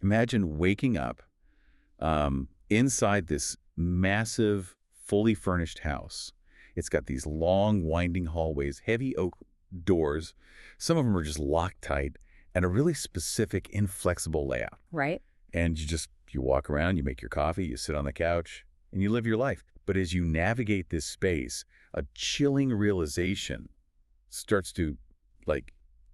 Imagine waking up inside this massive, fully furnished house. It's got these long, winding hallways, heavy oak doors. Some of them are just locked tight, and a really specific, inflexible layout. Right. And you walk around, you make your coffee, you sit on the couch, and you live your life. But as you navigate this space, a chilling realization starts to,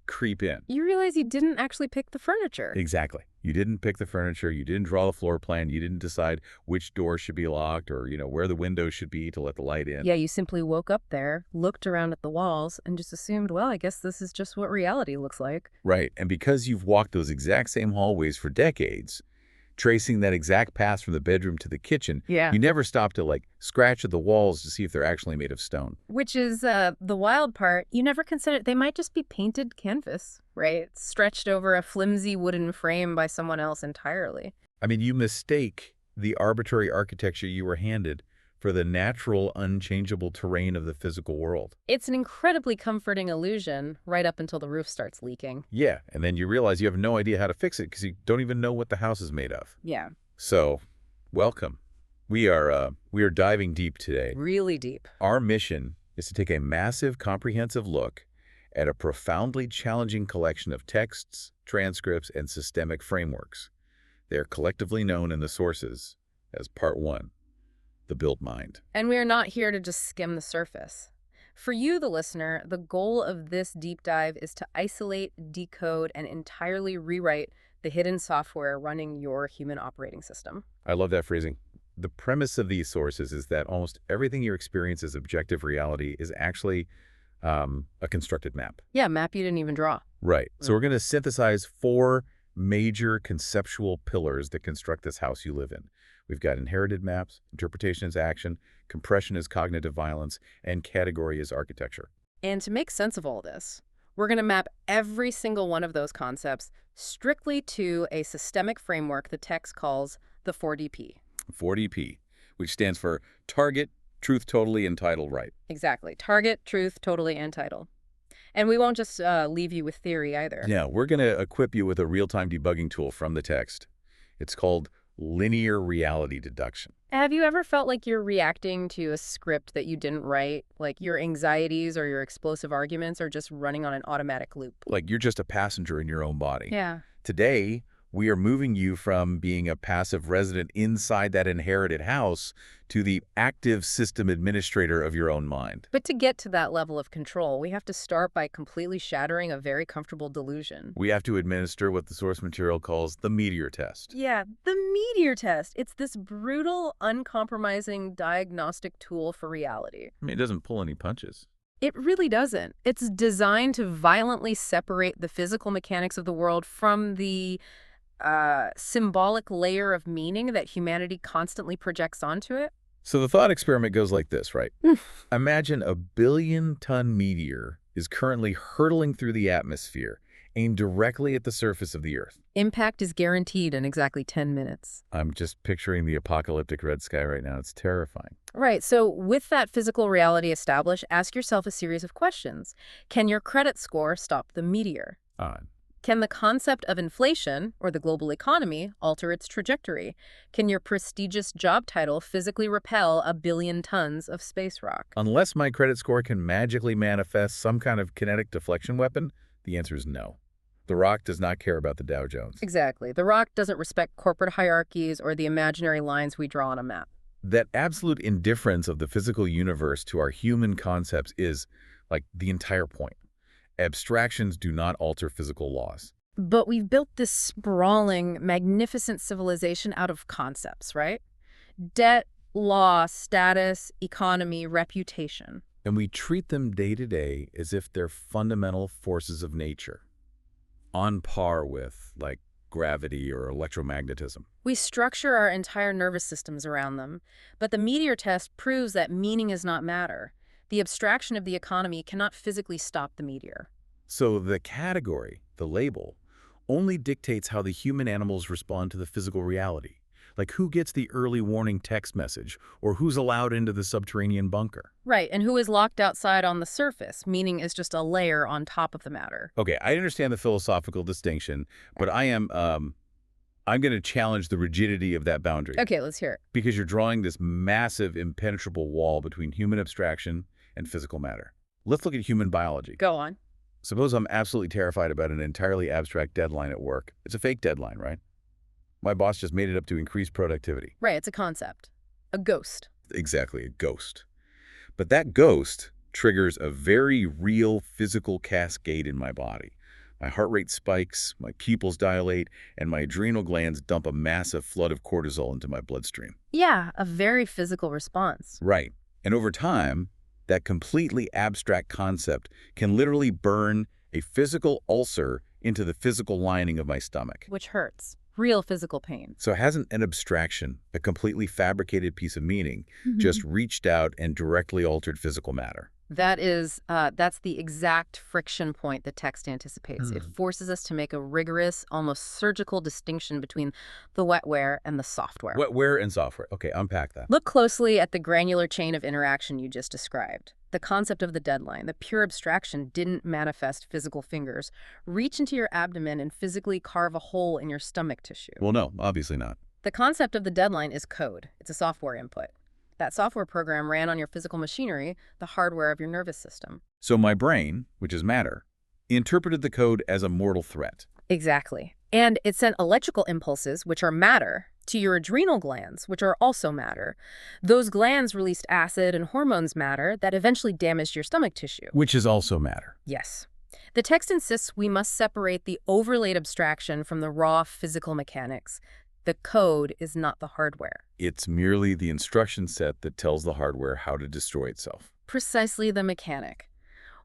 creep in. You realize you didn't actually pick the furniture. Exactly. You didn't pick the furniture, you didn't draw the floor plan, you didn't decide which door should be locked or, where the windows should be to let the light in. Yeah, you simply woke up there, looked around at the walls, and just assumed, well, I guess this is just what reality looks like. Right. And because you've walked those exact same hallways for decades, tracing that exact path from the bedroom to the kitchen, Yeah. you never stop to, scratch at the walls to see if they're actually made of stone. Which is the wild part. You never considered they might just be painted canvas, right? Stretched over a flimsy wooden frame by someone else entirely. I mean, you mistake the arbitrary architecture you were handed for the natural, unchangeable terrain of the physical world. It's an incredibly comforting illusion right up until the roof starts leaking. Yeah, and then you realize you have no idea how to fix it because you don't even know what the house is made of. Yeah. So, welcome. We are diving deep today. Really deep. Our mission is to take a massive, comprehensive look at a profoundly challenging collection of texts, transcripts, and systemic frameworks. They are collectively known in the sources as Part 1, the built mind. And we are not here to just skim the surface. For you, the listener, the goal of this deep dive is to isolate, decode, and entirely rewrite the hidden software running your human operating system. I love that phrasing. The premise of these sources is that almost everything you experience as objective reality is actually a constructed map. Yeah, map you didn't even draw. Right. So we're going to synthesize 4 major conceptual pillars that construct this house you live in. We've got inherited maps, interpretation as action, compression as cognitive violence, and category as architecture. And to make sense of all this, we're going to map every single one of those concepts strictly to a systemic framework the text calls the 4DP. 4DP, which stands for Target, Truth Totally, and Title Right. Exactly. Target, truth, totally, and title. And we won't just leave you with theory either. Yeah, we're going to equip you with a real-time debugging tool from the text. It's called linear reality deduction. Have you ever felt like you're reacting to a script that you didn't write? Like your anxieties or your explosive arguments are just running on an automatic loop? Like you're just a passenger in your own body. Yeah. Today, we are moving you from being a passive resident inside that inherited house to the active system administrator of your own mind. But to get to that level of control, we have to start by completely shattering a very comfortable delusion. We have to administer what the source material calls the meteor test. Yeah, the meteor test. It's this brutal, uncompromising diagnostic tool for reality. I mean, it doesn't pull any punches. It really doesn't. It's designed to violently separate the physical mechanics of the world from the symbolic layer of meaning that humanity constantly projects onto it. So the thought experiment goes like this, right? Imagine a billion-ton meteor is currently hurtling through the atmosphere, aimed directly at the surface of the Earth. Impact is guaranteed in exactly 10 minutes. I'm just picturing the apocalyptic red sky right now. It's terrifying. Right, so with that physical reality established, ask yourself a series of questions. Can your credit score stop the meteor? Odd. Can the concept of inflation, or the global economy, alter its trajectory? Can your prestigious job title physically repel a billion tons of space rock? Unless my credit score can magically manifest some kind of kinetic deflection weapon, the answer is no. The Rock does not care about the Dow Jones. Exactly. The Rock doesn't respect corporate hierarchies or the imaginary lines we draw on a map. That absolute indifference of the physical universe to our human concepts is, the entire point. Abstractions do not alter physical laws. But we've built this sprawling, magnificent civilization out of concepts, right? Debt, law, status, economy, reputation. And we treat them day to day as if they're fundamental forces of nature, on par with, gravity or electromagnetism. We structure our entire nervous systems around them, but the meteor test proves that meaning is not matter. The abstraction of the economy cannot physically stop the meteor. So the category, the label, only dictates how the human animals respond to the physical reality. Like who gets the early warning text message, or who's allowed into the subterranean bunker. Right, and who is locked outside on the surface, meaning is just a layer on top of the matter. Okay, I understand the philosophical distinction, but I am I'm going to challenge the rigidity of that boundary. Okay, let's hear it. Because you're drawing this massive, impenetrable wall between human abstraction and physical matter. Let's look at human biology. Go on. Suppose I'm absolutely terrified about an entirely abstract deadline at work. It's a fake deadline, right? My boss just made it up to increase productivity. Right, it's a concept. A ghost. Exactly, a ghost. But that ghost triggers a very real physical cascade in my body. My heart rate spikes, my pupils dilate, and my adrenal glands dump a massive flood of cortisol into my bloodstream. Yeah, a very physical response. Right. And over time, that completely abstract concept can literally burn a physical ulcer into the physical lining of my stomach. Which hurts. Real physical pain. So hasn't an abstraction, a completely fabricated piece of meaning, just reached out and directly altered physical matter? That's the exact friction point the text anticipates. It forces us to make a rigorous, almost surgical distinction between the wetware and the software. Wetware and software. Okay, unpack that. Look closely at the granular chain of interaction you just described. The concept of the deadline, the pure abstraction, didn't manifest physical fingers. Reach into your abdomen and physically carve a hole in your stomach tissue. Well, no, obviously not. The concept of the deadline is code. It's a software input. That software program ran on your physical machinery, the hardware of your nervous system. So my brain, which is matter, interpreted the code as a mortal threat. Exactly. And it sent electrical impulses, which are matter, to your adrenal glands, which are also matter. Those glands released acid and hormones matter that eventually damaged your stomach tissue. Which is also matter. Yes. The text insists we must separate the overlaid abstraction from the raw physical mechanics. The code is not the hardware. It's merely the instruction set that tells the hardware how to destroy itself. Precisely the mechanic.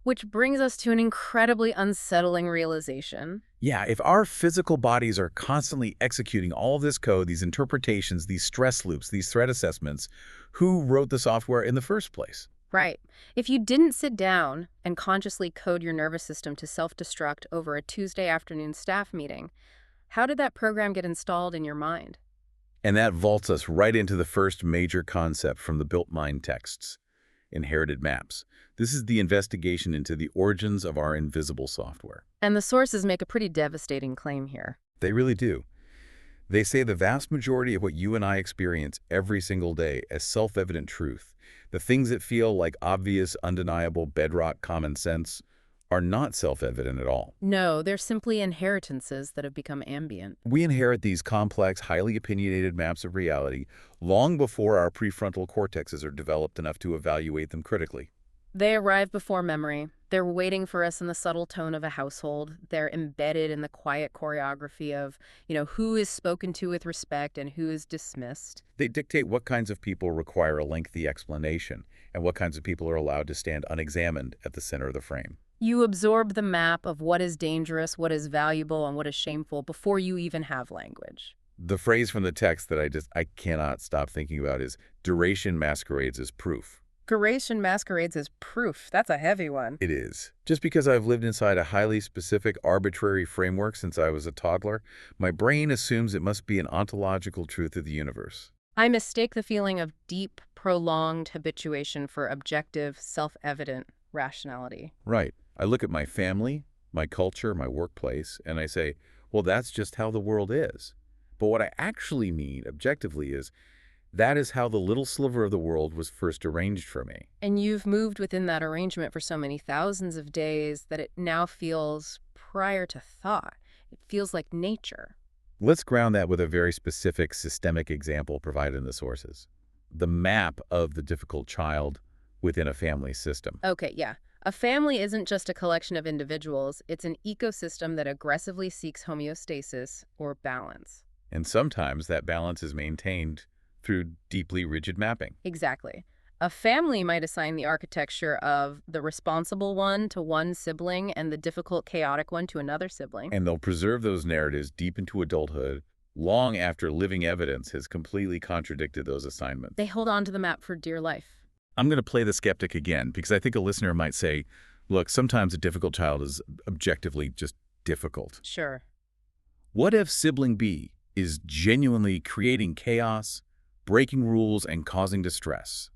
Which brings us to an incredibly unsettling realization. Yeah, if our physical bodies are constantly executing all of this code, these interpretations, these stress loops, these threat assessments, who wrote the software in the first place? Right. If you didn't sit down and consciously code your nervous system to self-destruct over a Tuesday afternoon staff meeting, how did that program get installed in your mind? And that vaults us right into the first major concept from the Built Mind texts, inherited maps. This is the investigation into the origins of our invisible software. And the sources make a pretty devastating claim here. They really do. They say the vast majority of what you and I experience every single day as self-evident truth, the things that feel like obvious, undeniable, bedrock common sense, are not self-evident at all. No, they're simply inheritances that have become ambient. We inherit these complex, highly opinionated maps of reality long before our prefrontal cortexes are developed enough to evaluate them critically. They arrive before memory. They're waiting for us in the subtle tone of a household. They're embedded in the quiet choreography of, who is spoken to with respect and who is dismissed. They dictate what kinds of people require a lengthy explanation and what kinds of people are allowed to stand unexamined at the center of the frame. You absorb the map of what is dangerous, what is valuable, and what is shameful before you even have language. The phrase from the text that I cannot stop thinking about is, duration masquerades as proof. Duration masquerades as proof. That's a heavy one. It is. Just because I've lived inside a highly specific, arbitrary framework since I was a toddler, my brain assumes it must be an ontological truth of the universe. I mistake the feeling of deep, prolonged habituation for objective, self-evident rationality. Right. I look at my family, my culture, my workplace, and I say, well, that's just how the world is. But what I actually mean, objectively, is that is how the little sliver of the world was first arranged for me. And you've moved within that arrangement for so many thousands of days that it now feels prior to thought. It feels like nature. Let's ground that with a very specific systemic example provided in the sources. The map of the difficult child within a family system. Okay, yeah. A family isn't just a collection of individuals. It's an ecosystem that aggressively seeks homeostasis or balance. And sometimes that balance is maintained through deeply rigid mapping. Exactly. A family might assign the architecture of the responsible one to one sibling and the difficult, chaotic one to another sibling. And they'll preserve those narratives deep into adulthood, long after living evidence has completely contradicted those assignments. They hold on to the map for dear life. I'm going to play the skeptic again, because I think a listener might say, look, sometimes a difficult child is objectively just difficult. Sure. What if sibling B is genuinely creating chaos, breaking rules, and causing distress?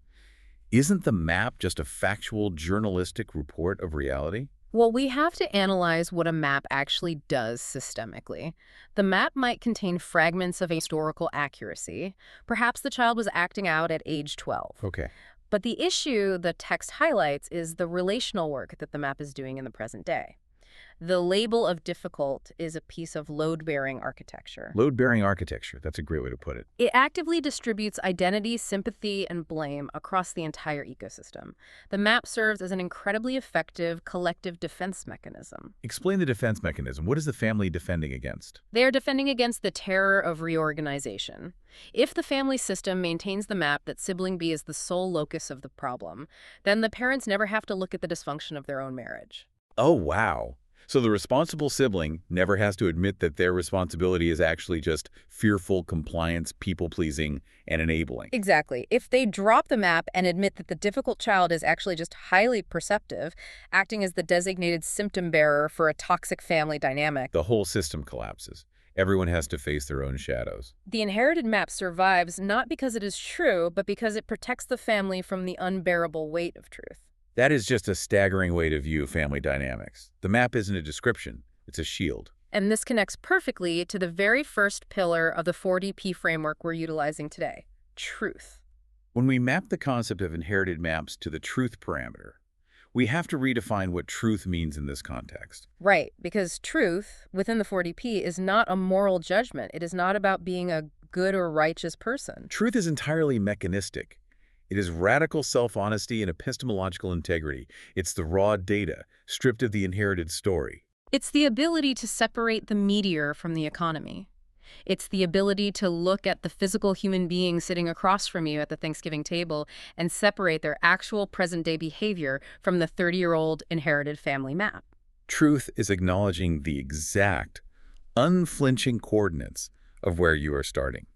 Isn't the map just a factual, journalistic report of reality? Well, we have to analyze what a map actually does systemically. The map might contain fragments of historical accuracy. Perhaps the child was acting out at age 12. Okay. But the issue the text highlights is the relational work that the map is doing in the present day. The label of difficult is a piece of load-bearing architecture. Load-bearing architecture, that's a great way to put it. It actively distributes identity, sympathy, and blame across the entire ecosystem. The map serves as an incredibly effective collective defense mechanism. Explain the defense mechanism. What is the family defending against? They are defending against the terror of reorganization. If the family system maintains the map that sibling B is the sole locus of the problem, then the parents never have to look at the dysfunction of their own marriage. Oh, wow. So the responsible sibling never has to admit that their responsibility is actually just fearful compliance, people-pleasing, and enabling. Exactly. If they drop the map and admit that the difficult child is actually just highly perceptive, acting as the designated symptom bearer for a toxic family dynamic, The whole system collapses. Everyone has to face their own shadows. the inherited map survives not because it is true, but because it protects the family from the unbearable weight of truth. That is just a staggering way to view family dynamics. The map isn't a description, it's a shield. And this connects perfectly to the very first pillar of the 4DP framework we're utilizing today, truth. When we map the concept of inherited maps to the truth parameter, we have to redefine what truth means in this context. Right, because truth within the 4DP is not a moral judgment. It is not about being a good or righteous person. Truth is entirely mechanistic. It is radical self-honesty and epistemological integrity. It's the raw data, stripped of the inherited story. It's the ability to separate the meteor from the economy. It's the ability to look at the physical human being sitting across from you at the Thanksgiving table and separate their actual present-day behavior from the 30-year-old inherited family map. Truth is acknowledging the exact, unflinching coordinates of where you are starting.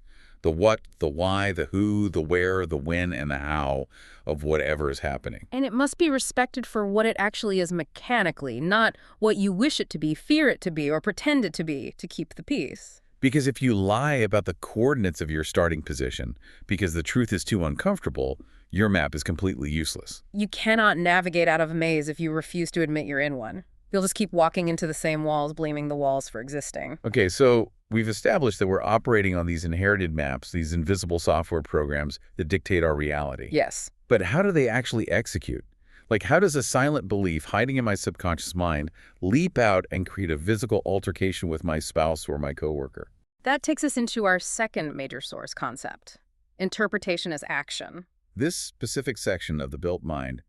The what, the why, the who, the where, the when, and the how of whatever is happening. And it must be respected for what it actually is mechanically, not what you wish it to be, fear it to be, or pretend it to be to keep the peace. Because if you lie about the coordinates of your starting position because the truth is too uncomfortable, your map is completely useless. You cannot navigate out of a maze if you refuse to admit you're in one. You'll just keep walking into the same walls, blaming the walls for existing. Okay, so we've established that we're operating on these inherited maps, these invisible software programs that dictate our reality. Yes. But how do they actually execute? Like, how does a silent belief hiding in my subconscious mind leap out and create a physical altercation with my spouse or my coworker? That takes us into our second major source concept, interpretation as action. This specific section of the built mind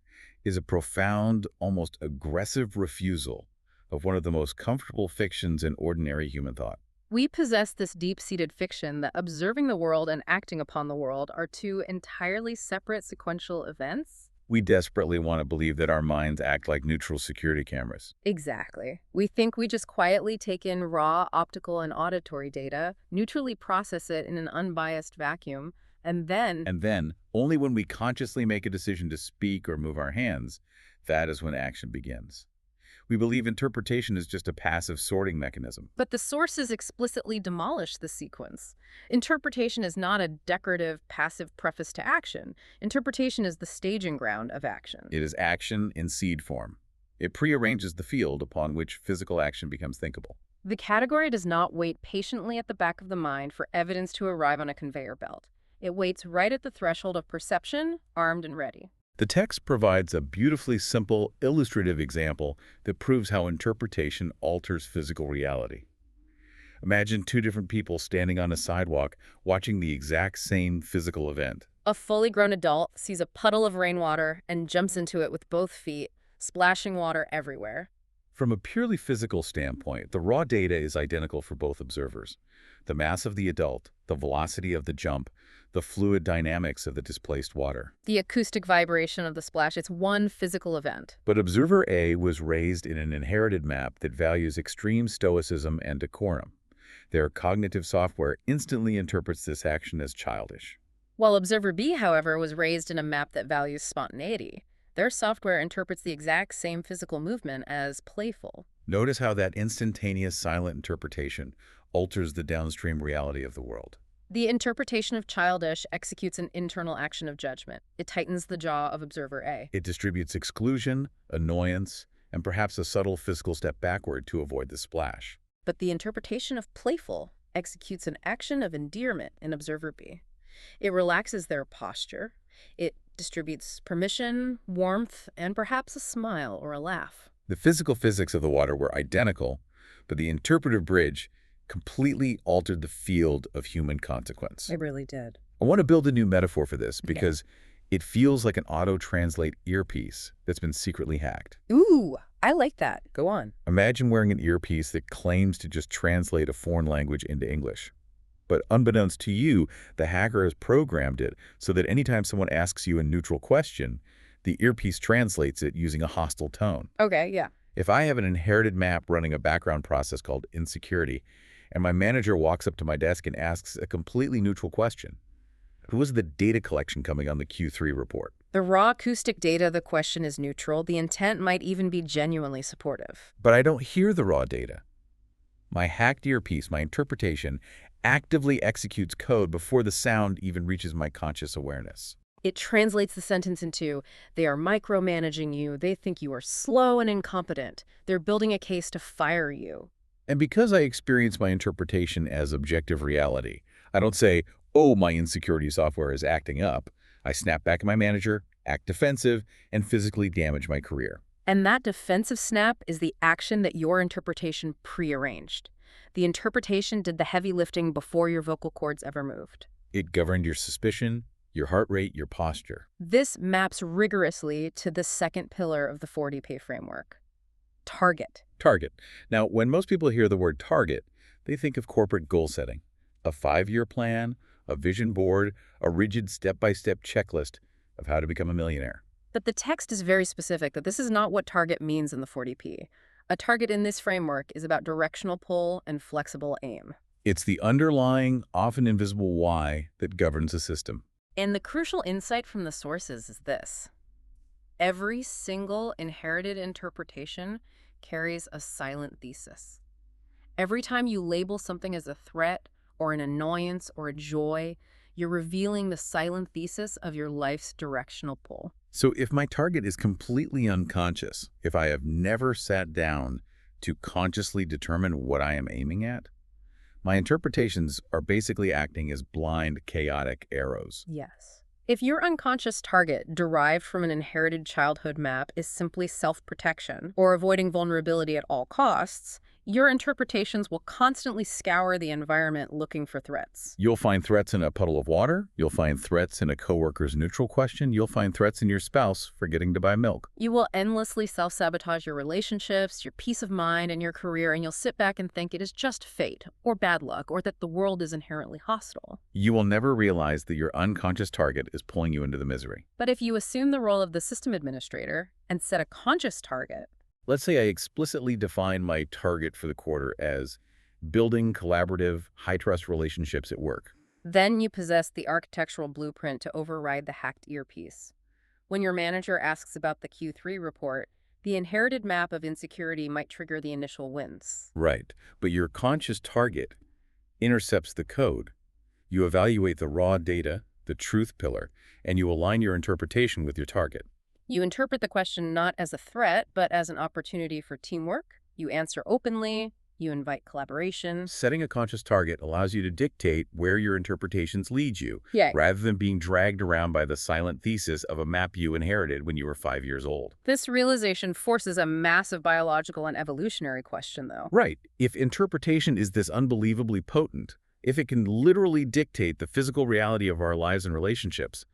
is a profound, almost aggressive refusal of one of the most comfortable fictions in ordinary human thought. We possess this deep-seated fiction that observing the world and acting upon the world are two entirely separate sequential events. We desperately want to believe that our minds act like neutral security cameras. Exactly. We think we just quietly take in raw optical and auditory data, neutrally process it in an unbiased vacuum, and then, only when we consciously make a decision to speak or move our hands, that is when action begins. We believe interpretation is just a passive sorting mechanism. But the sources explicitly demolish the sequence. Interpretation is not a decorative, passive preface to action. Interpretation is the staging ground of action. It is action in seed form. It prearranges the field upon which physical action becomes thinkable. The category does not wait patiently at the back of the mind for evidence to arrive on a conveyor belt. It waits right at the threshold of perception, armed and ready. The text provides a beautifully simple, illustrative example that proves how interpretation alters physical reality. Imagine two different people standing on a sidewalk watching the exact same physical event. A fully grown adult sees a puddle of rainwater and jumps into it with both feet, splashing water everywhere. From a purely physical standpoint, the raw data is identical for both observers. The mass of the adult, the velocity of the jump, the fluid dynamics of the displaced water. The acoustic vibration of the splash, it's one physical event. But observer A was raised in an inherited map that values extreme stoicism and decorum. Their cognitive software instantly interprets this action as childish. While observer B, however, was raised in a map that values spontaneity. Their software interprets the exact same physical movement as playful. Notice how that instantaneous silent interpretation alters the downstream reality of the world. The interpretation of childish executes an internal action of judgment. It tightens the jaw of observer A. It distributes exclusion, annoyance, and perhaps a subtle physical step backward to avoid the splash. But the interpretation of playful executes an action of endearment in observer B. It relaxes their posture. It distributes permission, warmth, and perhaps a smile or a laugh. The physical physics of the water were identical, but the interpretive bridge completely altered the field of human consequence. It really did. I want to build a new metaphor for this Okay. because it feels like an auto-translate earpiece that's been secretly hacked. Ooh, I like that. Go on. Imagine wearing an earpiece that claims to just translate a foreign language into English. But unbeknownst to you, the hacker has programmed it so that anytime someone asks you a neutral question, the earpiece translates it using a hostile tone. Okay, yeah. If I have an inherited map running a background process called insecurity, and my manager walks up to my desk and asks a completely neutral question, who is the data collection coming on the Q3 report? The raw acoustic data, the question is neutral. The intent might even be genuinely supportive. But I don't hear the raw data. My hacked earpiece, my interpretation, actively executes code before the sound even reaches my conscious awareness. It translates the sentence into, they are micromanaging you, they think you are slow and incompetent, they're building a case to fire you. And because I experience my interpretation as objective reality, I don't say, oh, my insecurity software is acting up. I snap back at my manager, act defensive, and physically damage my career. And that defensive snap is the action that your interpretation prearranged. The interpretation did the heavy lifting before your vocal cords ever moved. It governed your suspicion, your heart rate, your posture. This maps rigorously to the second pillar of the 4DP framework. Target. Target. Now, when most people hear the word target, they think of corporate goal setting, a 5-year plan, a vision board, a rigid step-by-step checklist of how to become a millionaire. But the text is very specific that this is not what target means in the 4DP. A target in this framework is about directional pull and flexible aim. It's the underlying, often invisible why that governs a system. And the crucial insight from the sources is this. Every single inherited interpretation carries a silent thesis. Every time you label something as a threat or an annoyance or a joy, you're revealing the silent thesis of your life's directional pull. So if my target is completely unconscious, if I have never sat down to consciously determine what I am aiming at, my interpretations are basically acting as blind, chaotic arrows. Yes. If your unconscious target derived from an inherited childhood map is simply self-protection or avoiding vulnerability at all costs, your interpretations will constantly scour the environment looking for threats. You'll find threats in a puddle of water. You'll find threats in a coworker's neutral question. You'll find threats in your spouse forgetting to buy milk. You will endlessly self-sabotage your relationships, your peace of mind, and your career, and you'll sit back and think it is just fate or bad luck or that the world is inherently hostile. You will never realize that your unconscious target is pulling you into the misery. But if you assume the role of the system administrator and set a conscious target, Let's say I explicitly define my target for the quarter as building collaborative, high-trust relationships at work. then you possess the architectural blueprint to override the hacked earpiece. When your manager asks about the Q3 report, the inherited map of insecurity might trigger the initial wins. Right, but your conscious target intercepts the code. You evaluate the raw data, the truth pillar, and you align your interpretation with your target. You interpret the question not as a threat, but as an opportunity for teamwork. You answer openly. You invite collaboration. Setting a conscious target allows you to dictate where your interpretations lead you, Yeah. rather than being dragged around by the silent thesis of a map you inherited when you were 5 years old. This realization forces a massive biological and evolutionary question, though. Right. If interpretation is this unbelievably potent, if it can literally dictate the physical reality of our lives and relationships,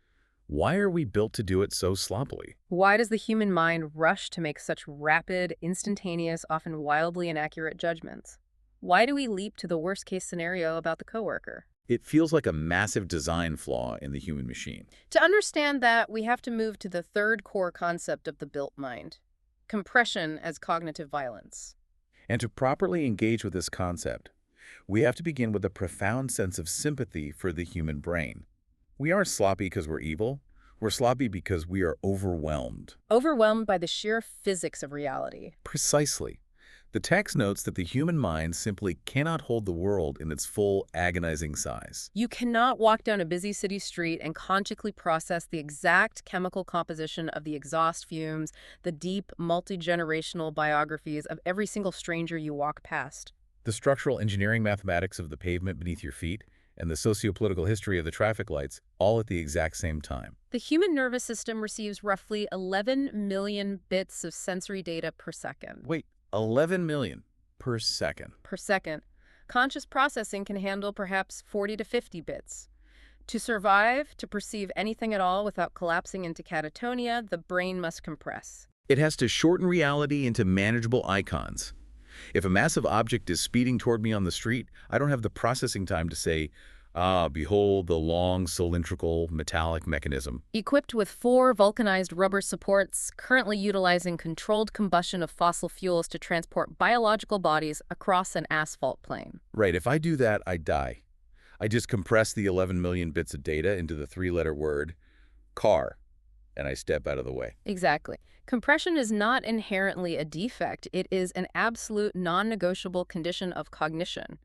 why are we built to do it so sloppily? Why does the human mind rush to make such rapid, instantaneous, often wildly inaccurate judgments? Why do we leap to the worst-case scenario about the coworker? It feels like a massive design flaw in the human machine. To understand that, we have to move to the third core concept of the built mind, compression as cognitive violence. And to properly engage with this concept, we have to begin with a profound sense of sympathy for the human brain. We aren't sloppy because we're evil. We're sloppy because we are overwhelmed. Overwhelmed by the sheer physics of reality. Precisely. The text notes that the human mind simply cannot hold the world in its full, agonizing size. You cannot walk down a busy city street and consciously process the exact chemical composition of the exhaust fumes, the deep, multi-generational biographies of every single stranger you walk past. The structural engineering mathematics of the pavement beneath your feet and the socio-political history of the traffic lights, all at the exact same time. The human nervous system receives roughly 11 million bits of sensory data per second. Wait, 11 million per second. Per second. Conscious processing can handle perhaps 40 to 50 bits. To survive, to perceive anything at all without collapsing into catatonia, the brain must compress. It has to shorten reality into manageable icons. If a massive object is speeding toward me on the street, I don't have the processing time to say, "Ah, behold the long cylindrical metallic mechanism." Equipped with 4 vulcanized rubber supports, currently utilizing controlled combustion of fossil fuels to transport biological bodies across an asphalt plain. Right, if I do that, I die. I just compress the 11 million bits of data into the 3-letter word, car, and I step out of the way. Exactly. Compression is not inherently a defect. It is an absolute non-negotiable condition of cognition.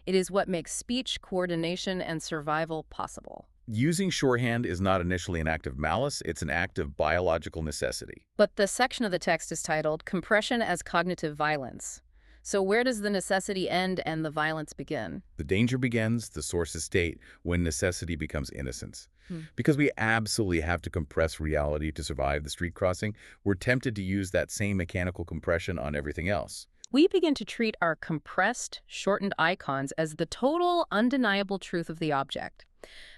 It is what makes speech, coordination, and survival possible. Using shorthand is not initially an act of malice, it's an act of biological necessity. But the section of the text is titled Compression as Cognitive Violence. So where does the necessity end and the violence begin? The danger begins, the sources state, when necessity becomes innocence. Because we absolutely have to compress reality to survive the street crossing, we're tempted to use that same mechanical compression on everything else. We begin to treat our compressed, shortened icons as the total, undeniable truth of the object.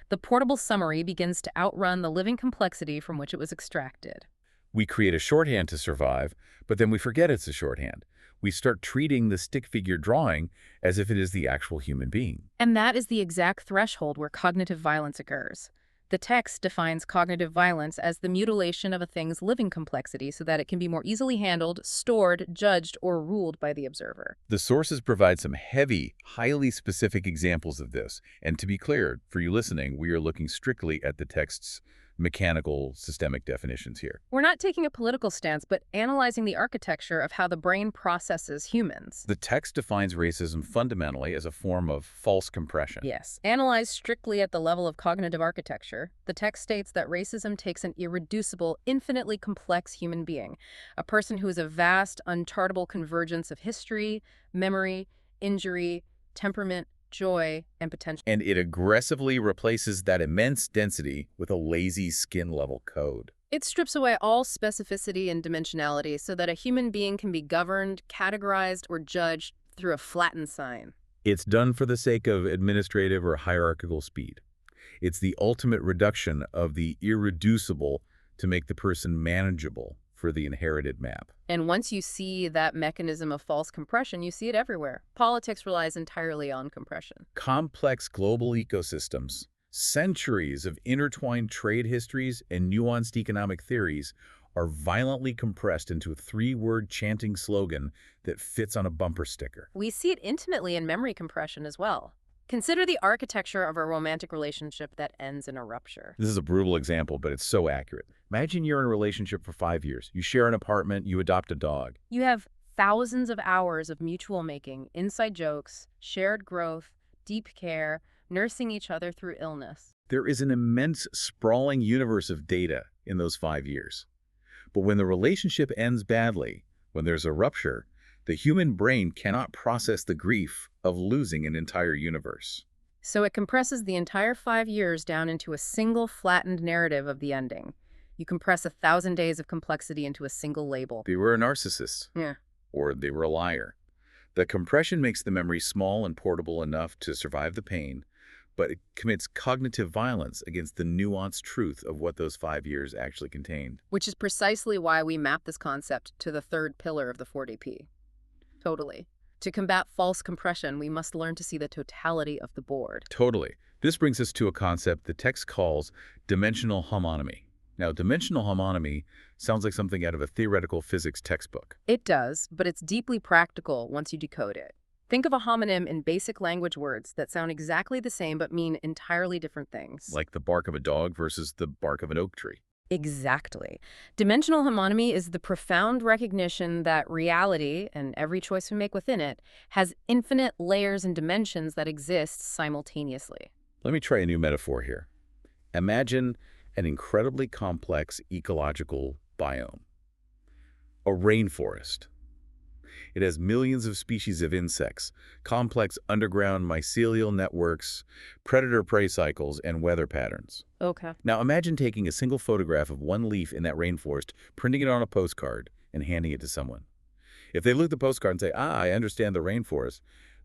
The portable summary begins to outrun the living complexity from which it was extracted. We create a shorthand to survive, but then we forget it's a shorthand. We start treating the stick figure drawing as if it is the actual human being. And that is the exact threshold where cognitive violence occurs. The text defines cognitive violence as the mutilation of a thing's living complexity so that it can be more easily handled, stored, judged, or ruled by the observer. The sources provide some heavy, highly specific examples of this. And to be clear, for you listening, we are looking strictly at the text's mechanical, systemic definitions here. We're not taking a political stance, but analyzing the architecture of how the brain processes humans. The text defines racism fundamentally as a form of false compression. Yes. Analyzed strictly at the level of cognitive architecture, the text states that racism takes an irreducible, infinitely complex human being, a person who is a vast, unchartable convergence of history, memory, injury, temperament, joy, and potential. And it aggressively replaces that immense density with a lazy skin-level code. It strips away all specificity and dimensionality so that a human being can be governed, categorized, or judged through a flattened sign. It's done for the sake of administrative or hierarchical speed. It's the ultimate reduction of the irreducible to make the person manageable for the inherited map. And once you see that mechanism of false compression, you see it everywhere. Politics relies entirely on compression. Complex global ecosystems, centuries of intertwined trade histories, and nuanced economic theories are violently compressed into a 3-word chanting slogan that fits on a bumper sticker. We see it intimately in memory compression as well. Consider the architecture of a romantic relationship that ends in a rupture. This is a brutal example, but it's so accurate. Imagine you're in a relationship for 5 years. You share an apartment, you adopt a dog. You have thousands of hours of mutual making, inside jokes, shared growth, deep care, nursing each other through illness. There is an immense, sprawling universe of data in those 5 years. But when the relationship ends badly, when there's a rupture, the human brain cannot process the grief of losing an entire universe. So it compresses the entire 5 years down into a single flattened narrative of the ending. You compress 1,000 days of complexity into a single label. They were a narcissist. Yeah. Or they were a liar. The compression makes the memory small and portable enough to survive the pain, but it commits cognitive violence against the nuanced truth of what those 5 years actually contained. Which is precisely why we map this concept to the third pillar of the 4DP. Totally. To combat false compression, we must learn to see the totality of the board. Totally. This brings us to a concept the text calls dimensional homonymy. Now, dimensional homonymy sounds like something out of a theoretical physics textbook. It does, but it's deeply practical once you decode it. Think of a homonym in basic language words that sound exactly the same but mean entirely different things. Like the bark of a dog versus the bark of an oak tree. Exactly. Dimensional homonymy is the profound recognition that reality, and every choice we make within it, has infinite layers and dimensions that exist simultaneously. Let me try a new metaphor here. Imagine an incredibly complex ecological biome, a rainforest. It has millions of species of insects, complex underground mycelial networks, predator-prey cycles, and weather patterns. Okay. Now imagine taking a single photograph of one leaf in that rainforest, printing it on a postcard, and handing it to someone. If they look at the postcard and say, I understand the rainforest,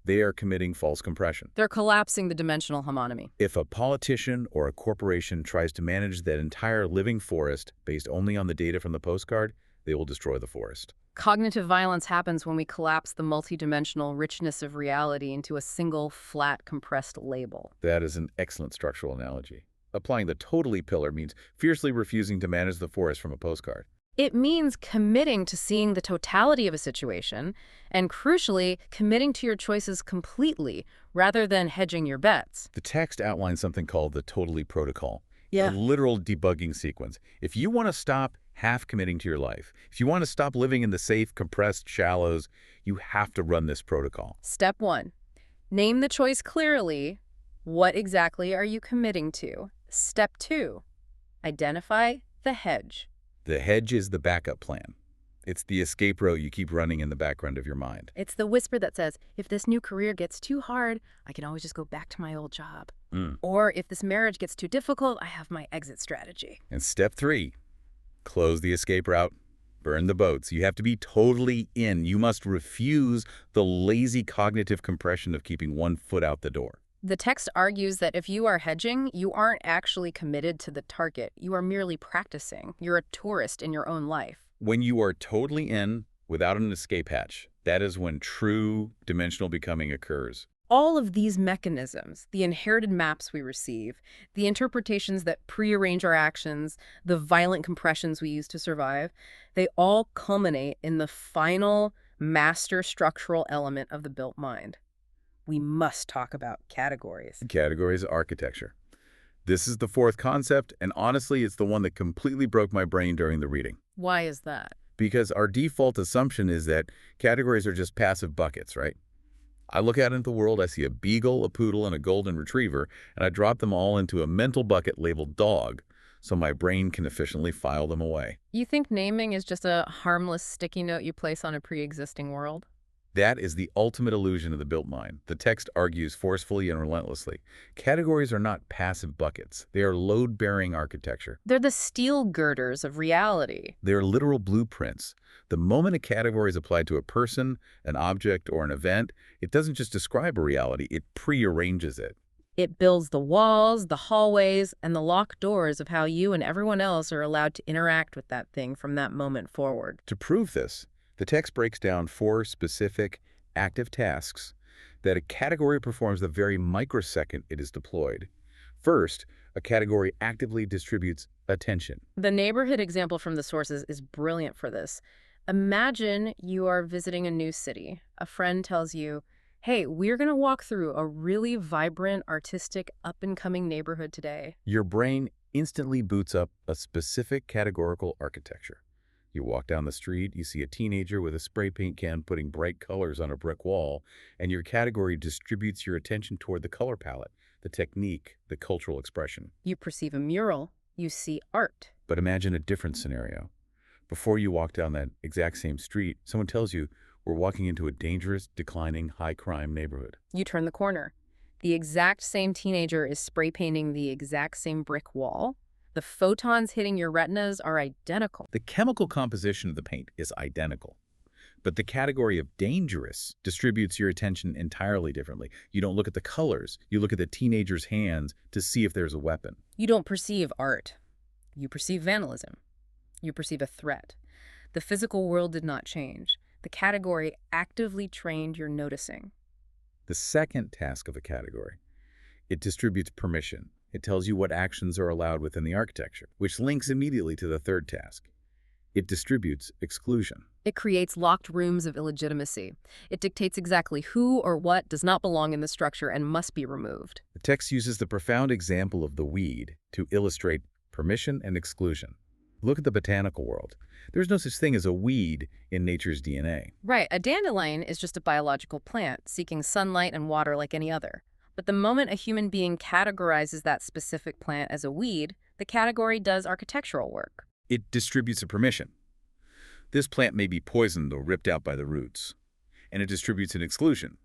they are committing false compression. They're collapsing the dimensional homonymy. If a politician or a corporation tries to manage that entire living forest based only on the data from the postcard, they will destroy the forest. Cognitive violence happens when we collapse the multidimensional richness of reality into a single, flat, compressed label. That is an excellent structural analogy. Applying the totally pillar means fiercely refusing to manage the forest from a postcard. It means committing to seeing the totality of a situation and, crucially, committing to your choices completely rather than hedging your bets. The text outlines something called the totally protocol, Yeah. a literal debugging sequence. If you want to stop half committing to your life, if you want to stop living in the safe, compressed shallows, you have to run this protocol. Step 1. Name the choice clearly. What exactly are you committing to? Step 2. Identify the hedge. The hedge is the backup plan. It's the escape route you keep running in the background of your mind. It's the whisper that says, if this new career gets too hard, I can always just go back to my old job. Or if this marriage gets too difficult, I have my exit strategy. And step 3, close the escape route, burn the boats. You have to be totally in. You must refuse the lazy cognitive compression of keeping one foot out the door. The text argues that if you are hedging, you aren't actually committed to the target. You are merely practicing. You're a tourist in your own life. When you are totally in without an escape hatch, that is when true dimensional becoming occurs. All of these mechanisms, the inherited maps we receive, the interpretations that prearrange our actions, the violent compressions we use to survive, they all culminate in the final master structural element of the built mind. We must talk about categories. Categories of architecture. This is the fourth concept, and honestly, it's the one that completely broke my brain during the reading. Why is that? Because our default assumption is that categories are just passive buckets, right? I look out into the world, I see a beagle, a poodle, and a golden retriever, and I drop them all into a mental bucket labeled dog, so my brain can efficiently file them away. You think naming is just a harmless sticky note you place on a pre-existing world? That is the ultimate illusion of the built mind. The text argues forcefully and relentlessly. Categories are not passive buckets. They are load-bearing architecture. They're the steel girders of reality. They are literal blueprints. The moment a category is applied to a person, an object, or an event, it doesn't just describe a reality, it prearranges it. It builds the walls, the hallways, and the locked doors of how you and everyone else are allowed to interact with that thing from that moment forward. To prove this, the text breaks down 4 specific active tasks that a category performs the very microsecond it is deployed. First, a category actively distributes attention. The neighborhood example from the sources is brilliant for this. Imagine you are visiting a new city. A friend tells you, hey, we're going to walk through a really vibrant, artistic, up-and-coming neighborhood today. Your brain instantly boots up a specific categorical architecture. You walk down the street, you see a teenager with a spray paint can putting bright colors on a brick wall, and your category distributes your attention toward the color palette, the technique, the cultural expression. You perceive a mural, you see art. But imagine a different scenario. Before you walk down that exact same street, someone tells you, we're walking into a dangerous, declining, high-crime neighborhood. You turn the corner. The exact same teenager is spray painting the exact same brick wall. The photons hitting your retinas are identical. The chemical composition of the paint is identical, but the category of dangerous distributes your attention entirely differently. You don't look at the colors, you look at the teenager's hands to see if there's a weapon. You don't perceive art. You perceive vandalism. You perceive a threat. The physical world did not change. The category actively trained your noticing. The second task of the category, it distributes permission. It tells you what actions are allowed within the architecture, which links immediately to the third task. It distributes exclusion. It creates locked rooms of illegitimacy. It dictates exactly who or what does not belong in the structure and must be removed. The text uses the profound example of the weed to illustrate permission and exclusion. Look at the botanical world. There's no such thing as a weed in nature's DNA. Right, a dandelion is just a biological plant seeking sunlight and water like any other. But the moment a human being categorizes that specific plant as a weed, the category does architectural work. It distributes a permission. This plant may be poisoned or ripped out by the roots, and it distributes an exclusion.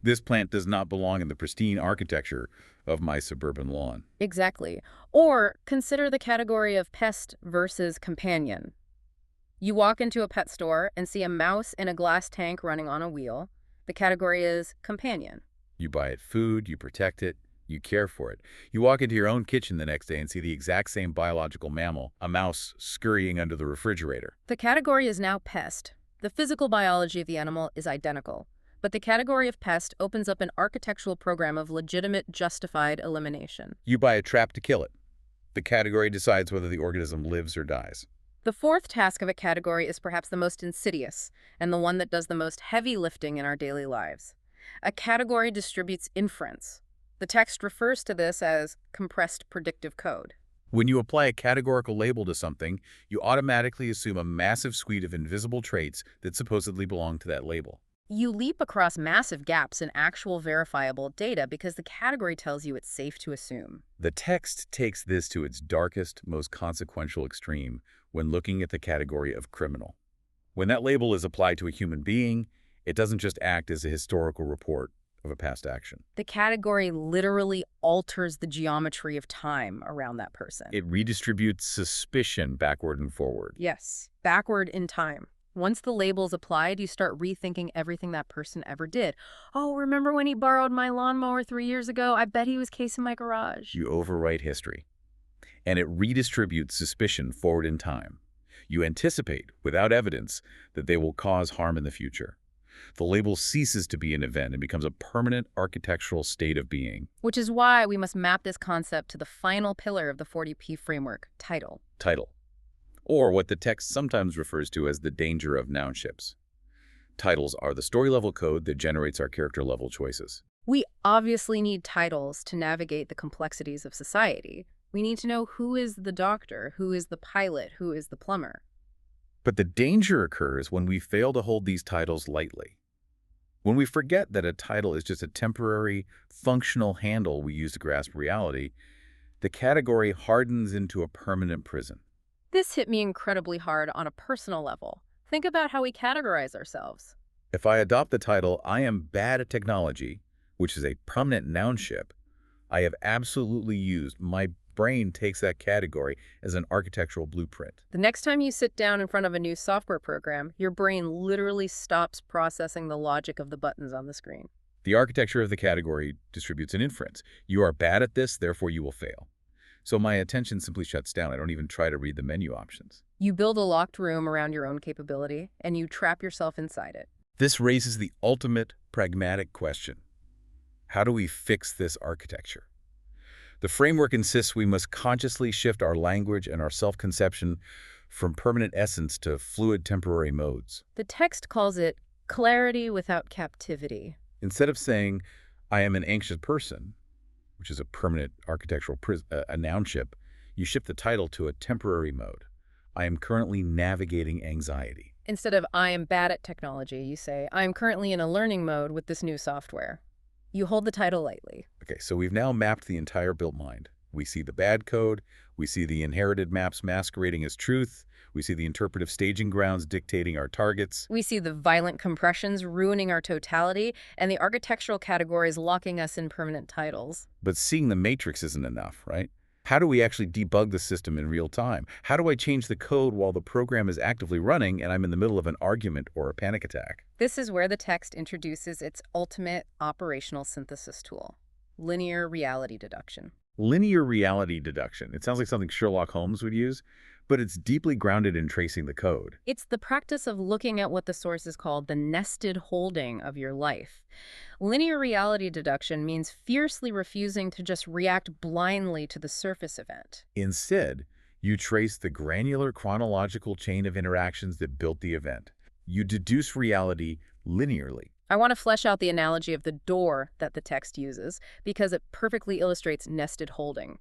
This plant does not belong in the pristine architecture of my suburban lawn. Exactly. Or consider the category of pest versus companion. You walk into a pet store and see a mouse in a glass tank running on a wheel. The category is companion. You buy it food, you protect it, you care for it. You walk into your own kitchen the next day and see the exact same biological mammal, a mouse, scurrying under the refrigerator. The category is now pest. The physical biology of the animal is identical. But the category of pest opens up an architectural program of legitimate, justified elimination. You buy a trap to kill it. The category decides whether the organism lives or dies. The fourth task of a category is perhaps the most insidious, and the one that does the most heavy lifting in our daily lives. A category distributes inference. The text refers to this as compressed predictive code. When you apply a categorical label to something, you automatically assume a massive suite of invisible traits that supposedly belong to that label. You leap across massive gaps in actual verifiable data because the category tells you it's safe to assume. The text takes this to its darkest, most consequential extreme when looking at the category of criminal. When that label is applied to a human being, it doesn't just act as a historical report of a past action. The category literally alters the geometry of time around that person. It redistributes suspicion backward and forward. Yes, backward in time. Once the label's applied, you start rethinking everything that person ever did. Oh, remember when he borrowed my lawnmower 3 years ago? I bet he was casing my garage. You overwrite history, and it redistributes suspicion forward in time. You anticipate, without evidence, that they will cause harm in the future. The label ceases to be an event and becomes a permanent architectural state of being. Which is why we must map this concept to the final pillar of the 40P framework, title. Title, or what the text sometimes refers to as the danger of nounships. Titles are the story-level code that generates our character-level choices. We obviously need titles to navigate the complexities of society. We need to know who is the doctor, who is the pilot, who is the plumber. But the danger occurs when we fail to hold these titles lightly. When we forget that a title is just a temporary, functional handle we use to grasp reality, the category hardens into a permanent prison. This hit me incredibly hard on a personal level. Think about how we categorize ourselves. If I adopt the title, I am bad at technology, which is a permanent nounship, I have absolutely used. My brain takes that category as an architectural blueprint. The next time you sit down in front of a new software program, your brain literally stops processing the logic of the buttons on the screen. The architecture of the category distributes an inference. You are bad at this, therefore you will fail. So my attention simply shuts down. I don't even try to read the menu options. You build a locked room around your own capability, and you trap yourself inside it. This raises the ultimate pragmatic question. How do we fix this architecture? The framework insists we must consciously shift our language and our self-conception from permanent essence to fluid temporary modes. The text calls it clarity without captivity. Instead of saying, I am an anxious person, which is a permanent architectural a nounship, you shift the title to a temporary mode. I am currently navigating anxiety. Instead of I am bad at technology, you say, I am currently in a learning mode with this new software. You hold the title lightly. Okay, so we've now mapped the entire built mind. We see the bad code, we see the inherited maps masquerading as truth, we see the interpretive staging grounds dictating our targets. We see the violent compressions ruining our totality, and the architectural categories locking us in permanent titles. But seeing the matrix isn't enough, right? How do we actually debug the system in real time? How do I change the code while the program is actively running and I'm in the middle of an argument or a panic attack? This is where the text introduces its ultimate operational synthesis tool, linear reality deduction. Linear reality deduction. It sounds like something Sherlock Holmes would use, but it's deeply grounded in tracing the code. It's the practice of looking at what the sources call the nested holding of your life. Linear reality deduction means fiercely refusing to just react blindly to the surface event. Instead, you trace the granular chronological chain of interactions that built the event. You deduce reality linearly. I want to flesh out the analogy of the door that the text uses because it perfectly illustrates nested holding.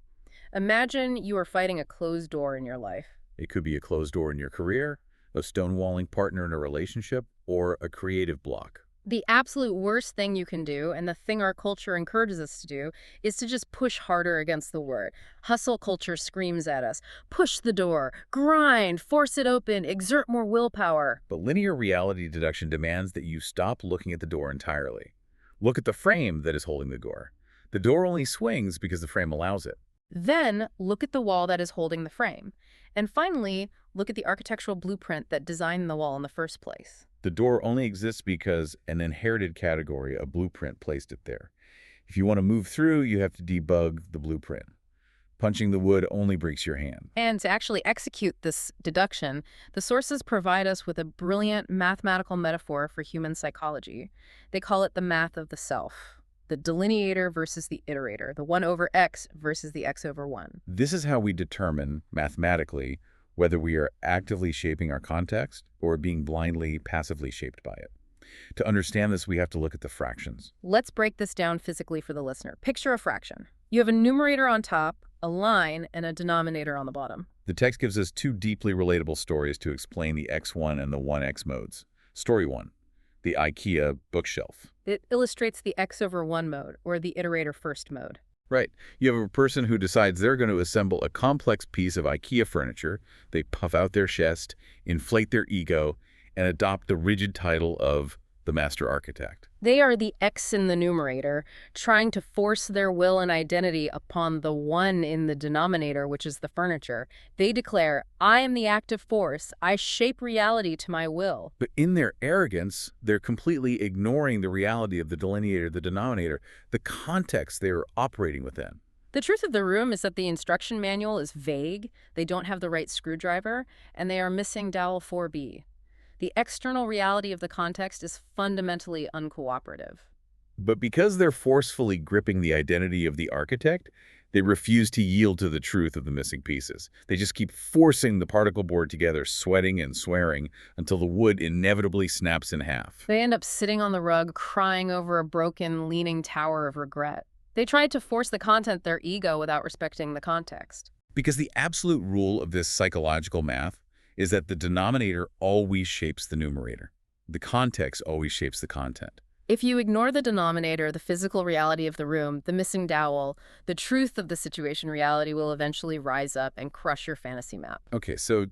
Imagine you are fighting a closed door in your life. It could be a closed door in your career, a stonewalling partner in a relationship, or a creative block. The absolute worst thing you can do, and the thing our culture encourages us to do, is to just push harder against the word. Hustle culture screams at us. Push the door, grind, force it open, exert more willpower. But linear reality deduction demands that you stop looking at the door entirely. Look at the frame that is holding the door. The door only swings because the frame allows it. Then look at the wall that is holding the frame. And finally, look at the architectural blueprint that designed the wall in the first place. The door only exists because an inherited category, a blueprint, placed it there. If you want to move through, you have to debug the blueprint. Punching the wood only breaks your hand. And to actually execute this deduction, the sources provide us with a brilliant mathematical metaphor for human psychology. They call it the math of the self, the delineator versus the iterator, the 1 over x versus the x over 1. This is how we determine, mathematically, whether we are actively shaping our context or being blindly, passively shaped by it. To understand this, we have to look at the fractions. Let's break this down physically for the listener. Picture a fraction. You have a numerator on top, a line, and a denominator on the bottom. The text gives us two deeply relatable stories to explain the x1 and the 1x modes. Story 1, the IKEA bookshelf. It illustrates the x over 1 mode, or the iterator first mode. Right. You have a person who decides they're going to assemble a complex piece of IKEA furniture. They puff out their chest, inflate their ego, and adopt the rigid title of the master architect. They are the x in the numerator, trying to force their will and identity upon the 1 in the denominator, which is the furniture. They declare, I am the active force. I shape reality to my will. But in their arrogance, they're completely ignoring the reality of the delineator, the denominator, the context they are operating within. The truth of the room is that the instruction manual is vague, they don't have the right screwdriver, and they are missing dowel 4B. The external reality of the context is fundamentally uncooperative. But because they're forcefully gripping the identity of the architect, they refuse to yield to the truth of the missing pieces. They just keep forcing the particle board together, sweating and swearing, until the wood inevitably snaps in half. They end up sitting on the rug, crying over a broken, leaning tower of regret. They tried to force the content their ego without respecting the context. Because the absolute rule of this psychological math is that the denominator always shapes the numerator. The context always shapes the content. If you ignore the denominator, the physical reality of the room, the missing dowel, the truth of the situation reality will eventually rise up and crush your fantasy map. Okay, so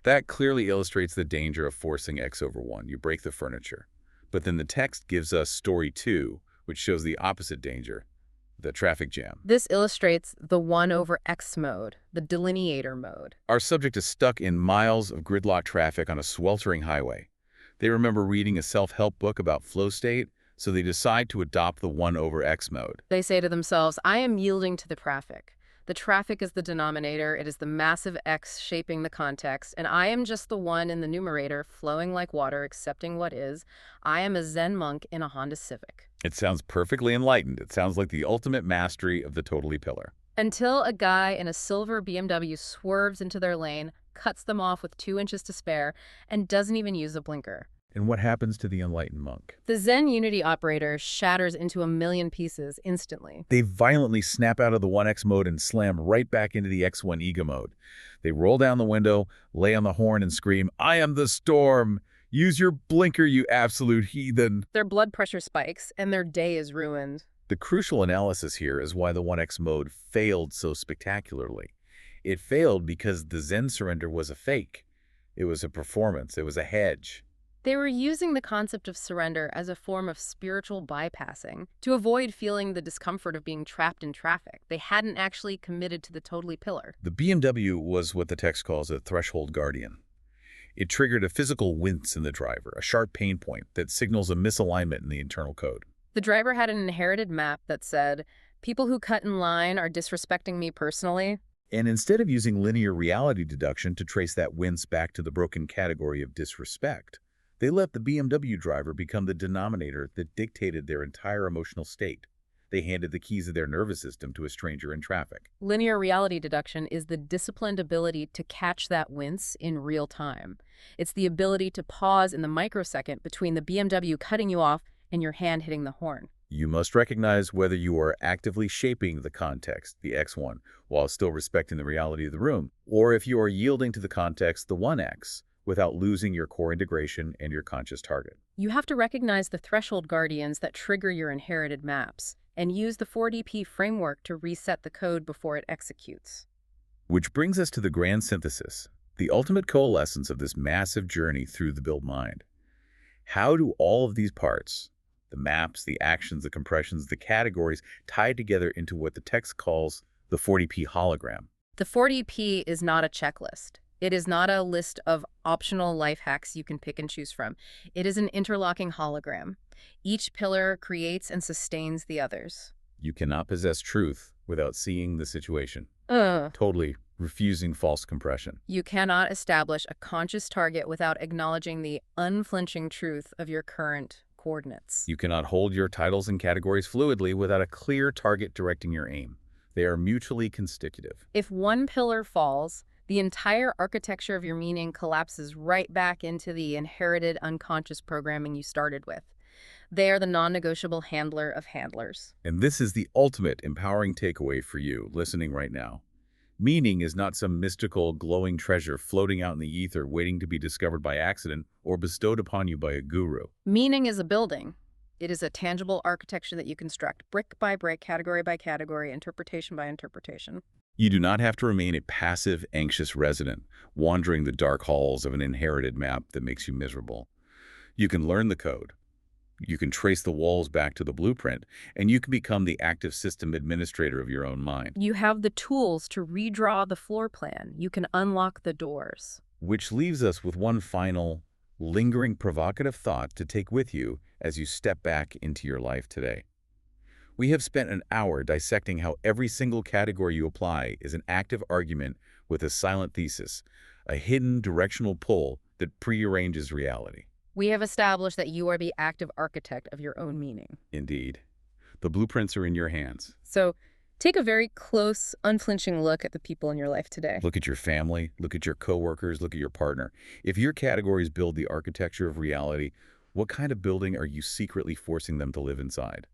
that clearly illustrates the danger of forcing x over 1. You break the furniture. But then the text gives us story 2, which shows the opposite danger, the traffic jam. This illustrates the 1 over x mode, the delineator mode. Our subject is stuck in miles of gridlock traffic on a sweltering highway. They remember reading a self-help book about flow state, so they decide to adopt the 1 over x mode. They say to themselves, I am yielding to the traffic. The traffic is the denominator, it is the massive X shaping the context, and I am just the 1 in the numerator, flowing like water, accepting what is. I am a Zen monk in a Honda Civic. It sounds perfectly enlightened. It sounds like the ultimate mastery of the totally pillar. Until a guy in a silver BMW swerves into their lane, cuts them off with 2 inches to spare, and doesn't even use a blinker. And what happens to the enlightened monk? The Zen Unity operator shatters into a million pieces instantly. They violently snap out of the 1x mode and slam right back into the x1 ego mode. They roll down the window, lay on the horn, and scream, I am the storm! Use your blinker, you absolute heathen! Their blood pressure spikes, and their day is ruined. The crucial analysis here is why the 1x mode failed so spectacularly. It failed because the Zen surrender was a fake. It was a performance. It was a hedge. They were using the concept of surrender as a form of spiritual bypassing to avoid feeling the discomfort of being trapped in traffic. They hadn't actually committed to the totally pillar. The BMW was what the text calls a threshold guardian. It triggered a physical wince in the driver, a sharp pain point that signals a misalignment in the internal code. The driver had an inherited map that said, people who cut in line are disrespecting me personally. And instead of using linear reality deduction to trace that wince back to the broken category of disrespect, they let the BMW driver become the denominator that dictated their entire emotional state. They handed the keys of their nervous system to a stranger in traffic. Linear reality deduction is the disciplined ability to catch that wince in real time. It's the ability to pause in the microsecond between the BMW cutting you off and your hand hitting the horn. You must recognize whether you are actively shaping the context, the X1, while still respecting the reality of the room, or if you are yielding to the context, the 1X, without losing your core integration and your conscious target. You have to recognize the threshold guardians that trigger your inherited maps and use the 4DP framework to reset the code before it executes. Which brings us to the grand synthesis, the ultimate coalescence of this massive journey through the built mind. How do all of these parts, the maps, the actions, the compressions, the categories, tie together into what the text calls the 40p hologram? The 4DP is not a checklist. It is not a list of optional life hacks you can pick and choose from. It is an interlocking hologram. Each pillar creates and sustains the others. You cannot possess truth without seeing the situation. Ugh. Totally refusing false compression. You cannot establish a conscious target without acknowledging the unflinching truth of your current coordinates. You cannot hold your titles and categories fluidly without a clear target directing your aim. They are mutually constitutive. If one pillar falls, the entire architecture of your meaning collapses right back into the inherited unconscious programming you started with. They are the non-negotiable handler of handlers. And this is the ultimate empowering takeaway for you listening right now. Meaning is not some mystical, glowing treasure floating out in the ether waiting to be discovered by accident or bestowed upon you by a guru. Meaning is a building. It is a tangible architecture that you construct brick by brick, category by category, interpretation by interpretation. You do not have to remain a passive, anxious resident, wandering the dark halls of an inherited map that makes you miserable. You can learn the code. You can trace the walls back to the blueprint, and you can become the active system administrator of your own mind. You have the tools to redraw the floor plan. You can unlock the doors. Which leaves us with one final, lingering, provocative thought to take with you as you step back into your life today. We have spent an hour dissecting how every single category you apply is an active argument with a silent thesis, a hidden directional pull that prearranges reality. We have established that you are the active architect of your own meaning. Indeed. The blueprints are in your hands. So take a very close, unflinching look at the people in your life today. Look at your family, look at your coworkers, look at your partner. If your categories build the architecture of reality, what kind of building are you secretly forcing them to live inside?